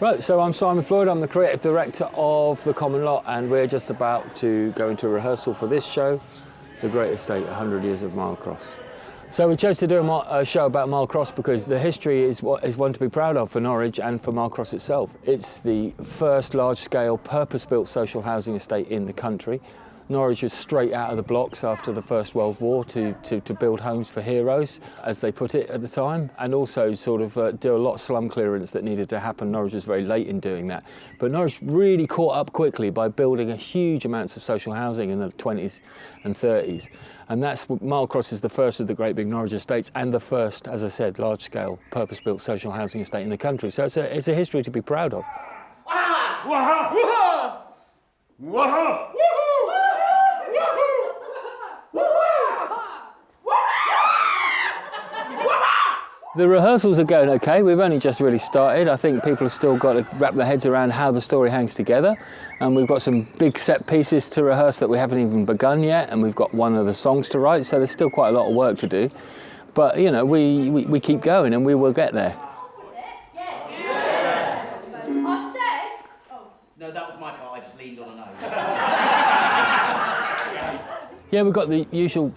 Right, so I'm Simon Floyd, I'm the creative director of The Common Lot, and we're just about to go into rehearsal for this show, The Great Estate, 100 Years of Mile Cross. So we chose to do a show about Mile Cross because the history is one to be proud of for Norwich and for Mile Cross itself. It's the first large-scale, purpose-built social housing estate in the country. Norwich was straight out of the blocks after the First World War to build homes for heroes, as they put it at the time, and also sort of do a lot of slum clearance that needed to happen. Norwich was very late in doing that. But Norwich really caught up quickly by building a huge amounts of social housing in the 20s and 30s. And that's Mile Cross is the first of the great big Norwich estates and the first, as I said, large-scale, purpose-built social housing estate in the country. So it's a history to be proud of. The rehearsals are going okay. We've only just really started. I think people have still got to wrap their heads around how the story hangs together. And we've got some big set pieces to rehearse that we haven't even begun yet. And we've got one of the songs to write, so there's still quite a lot of work to do. But, you know, we keep going and we will get there. Yes. I said... Oh. No, that was my fault. I just leaned on a nose. Yeah, we've got the usual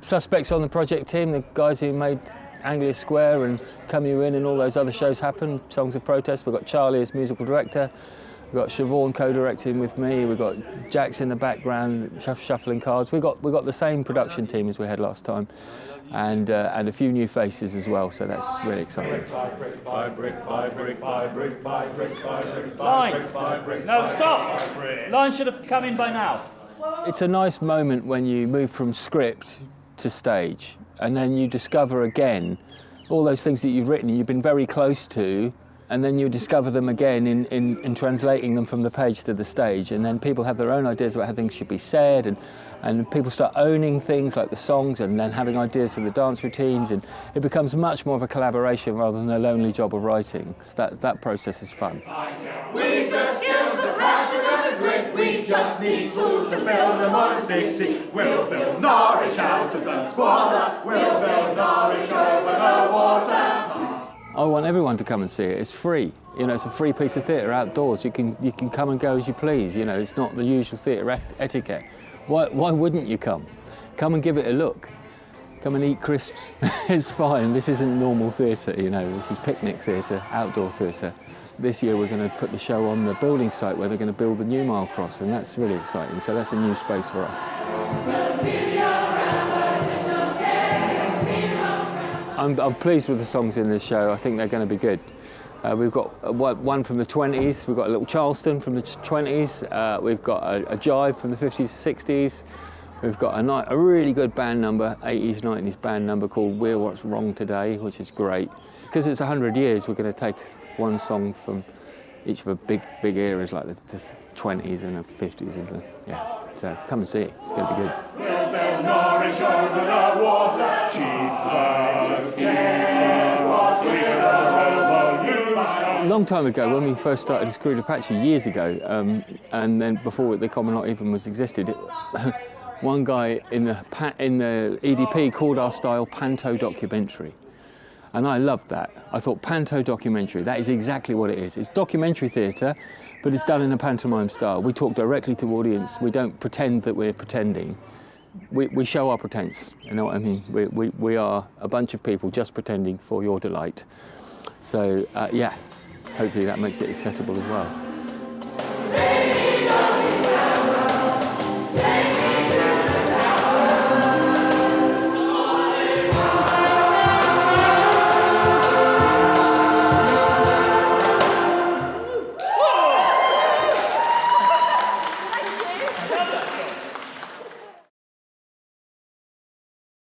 suspects on the project team, the guys who made Anglia Square and Come You In and all those other shows happen, Songs of Protest. We've got Charlie as musical director, we've got Siobhan co-directing with me, we've got Jax in the background shuffling cards. We've got the same production team as we had last time, and a few new faces as well, so that's really exciting. Line! No, stop! Line should have come in by now. It's a nice moment when you move from script to stage, and then you discover again all those things that you've written and you've been very close to, and then you discover them again in translating them from the page to the stage, and then people have their own ideas about how things should be said, and people start owning things like the songs and then having ideas for the dance routines, and it becomes much more of a collaboration rather than a lonely job of writing. So that process is fun. We've the skills, the passion and the grit, we just need tools to build a modern city. We'll build Norwich out of the squalor, we'll build Norwich over the water. I want everyone to come and see it. It's free. You know, it's a free piece of theatre outdoors. You can come and go as you please. You know, it's not the usual theatre etiquette. Why wouldn't you come? Come and give it a look. Come and eat crisps. It's fine. This isn't normal theatre, you know. This is picnic theatre, outdoor theatre. This year we're going to put the show on the building site where they're going to build the new Mile Cross, and that's really exciting. So that's a new space for us. I'm pleased with the songs in this show. I think they're going to be good. We've got one from the 20s, we've got a little Charleston from the 20s, we've got a jive from the 50s, 60s, we've got a really good band number, 80s, 90s band number called We're What's Wrong Today, which is great. Because it's 100 years, we're going to take one song from each of the big eras, like the 20s and the 50s and the, yeah. So come and see it, it's going to be good. We'll build Norwich over the water, A long time ago, when we first started Screwed Apache years ago, and then before the Common Lot even was existed, one guy in the EDP called our style Panto Documentary. And I loved that. I thought Panto Documentary, that is exactly what it is. It's documentary theatre, but it's done in a pantomime style. We talk directly to audience. We don't pretend that we're pretending. We show our pretense, you know what I mean? We are a bunch of people just pretending for your delight. So, yeah, hopefully that makes it accessible as well.